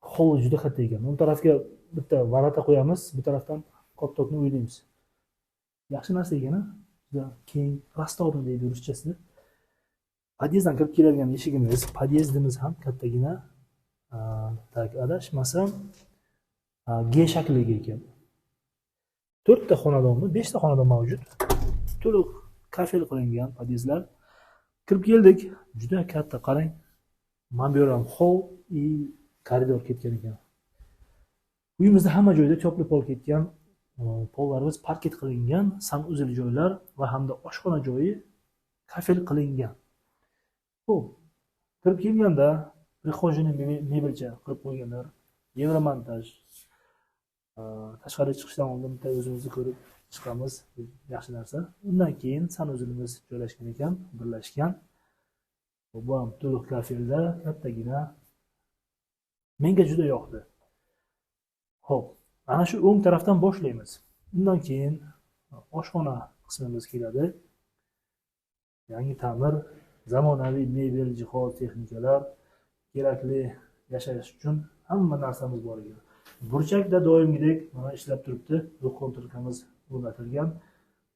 Hol juda katta ekan. Bu tarafga bitta varata qo'yamiz, bu tarafdan koptokni o'ylaymiz. Yaxshi narsa ekan, juda keng, prostorin deydi ruschasida. Podyezddan kirib keladigan eshigimiz, podyezdimiz ham kattagina. Tak, adashmasam G shakliga ekan. 4 ta xonadonmi, 5 ta xonadon mavjud. To'liq kafel qilingan podyezdlar. Kirib keldik, juda katta, qarang. Mana bu ham hol и koridor ketgan ekan. Uyimizda hamma joyda tepli pol ketgan. Pollarimiz parket qilingan, sanuzil joylar va hamda oshxona joyi kafel qilingan. Xo'p, kirib kelganda prixojini mebelcha qilib qo'yganlar. Yevromontaj. Tashqariga chiqishdan oldin bitta o'zimizni ko'rib chiqamiz. Yaxshi narsa. Undan keyin sanuzilimiz joylashgan ekan, birlashgan. Bu ham to'liq kafelda, kattagina. Menga juda yoqdi. Xo'p, ana shu o'ng tarafdan boshlaymiz. Undan keyin oshxona qismimiz keladi. Yangi ta'mir, zamonaviy mebel, jihoz, texnikalar, kerakli yashash uchun hamma narsamiz bor ekan. Burchakda doimgidek mana ishlab turibdi. Ruxontirkamiz o'rnatilgan.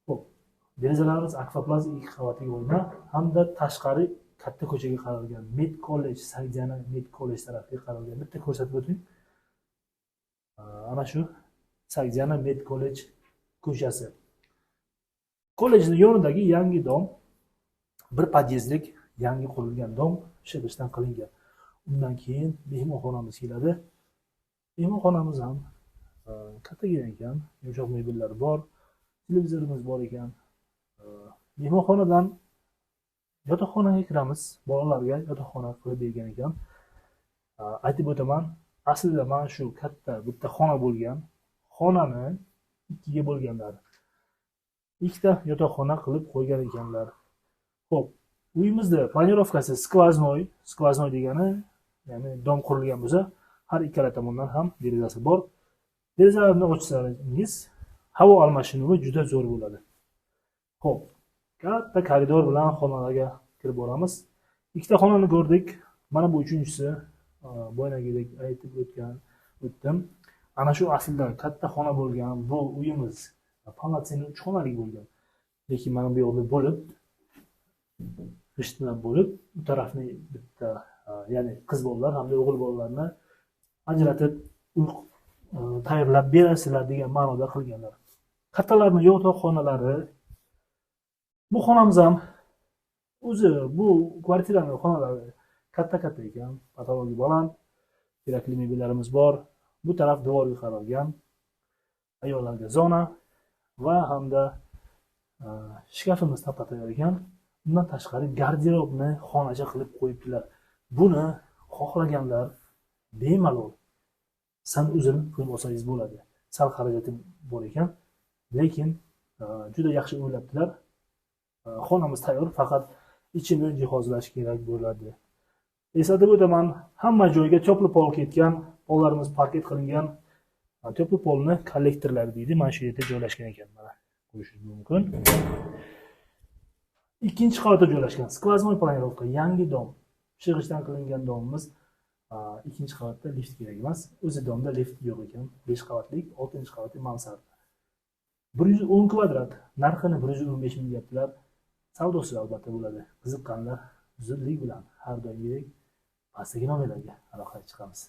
Xo'p, derazalarimiz akvaplast 2 qavatli oyna hamda tashqari katta ko'chaga qaralgan. Med kollej, Saidjana Med kollej tarafiga qaralgan. Bitta ko'rsatib o'ting. Ana shu Saidjana Med kollej ko'chasi. Kollejning yonidagi yangi dom, bir podyezdlik yangi qurilgan dom shibishdan qilingan. Undan keyin mehmonxonamiz keladi. Mehmonxonamiz ham kattagina ekan, yumshoq mebellar bor, televizorimiz bor ekan. Mehmonxonadan yotoqxonaga kiramiz. Bolalarga yotoqxona qilib bergan ekan. Aytib o'taman, aslida mana shu katta bitta xona bo'lgan. Xonani ikkiga bo'lganlar. Ikkita yotoqxona qilib qo'ygan ekanlar. Xo'p, uyimizda planirovkasi skvoznoy degani, ya'ni dom qurilgan bo'lsa, har ikkala tomondan ham derazasi bor. Derazalarni ochsangiz, havo almashinuvi juda zo'r bo'ladi. Xo'p, katta koridor bilan xonalarga kirib boramiz. Ikkita xonani ko'rdik. Mana bu uchinchisi, boyagidek aytib o'tdim. Ana shu aslida katta xona bo'lgan bu uyimiz polnotsенный 3 xonali bo'lgan. Lekin mana bu yoqda bo'lib, g'ishtlab bo'lib, bu tarafni bitta, ya'ni qiz bolalar hamda o'g'il bolalarni ajratib tayyorlab berasizlar degan ma'noda qilganlar. Kattalarning yotoqxonalari. Bu xonamiz ham o'zi bu kvartiraning xonalari katta ekan, patologiya baland, kerakli mebellarimiz bor. Bu taraf devorga qaralgan, ayollarga zona va hamda shkafimiz tayyor ekan. Bundan tashqari garderobni xonacha qilib qo'yibdilar. Buni xohlaganlar bemalol sanuzil qilib olsangiz bo'ladi. Sal xarajatim bor ekan, lekin juda yaxshi o'ylabdilar. Xonamiz tayyor, faqat ichini jihozlash kerak bo'ladi. Eslatib o'taman, hamma joyga tepli pol ketgan, pollarimiz parket qilingan. Tepli polni kollektorlar deydi, mana shu yerda joylashgan ekan. Mana ko'rishingiz mumkin. Ikkinchi qavatda joylashgan skvoznoy planirovka, yangi dom. Shig'ishdan qilingan domimiz ikkinchi qavatda lift kerak emas. O'zi domda lift yo'q ekan. 5 qavatlik, 6-qavatli mansarda. 110 kvadrat, narxini 115 ming deyaptilar. Savdosi albatta bo'ladi. Qiziqqanlar zudlik bilan har doimgidek pastdagi nomerlarga aloqaga chiqamiz.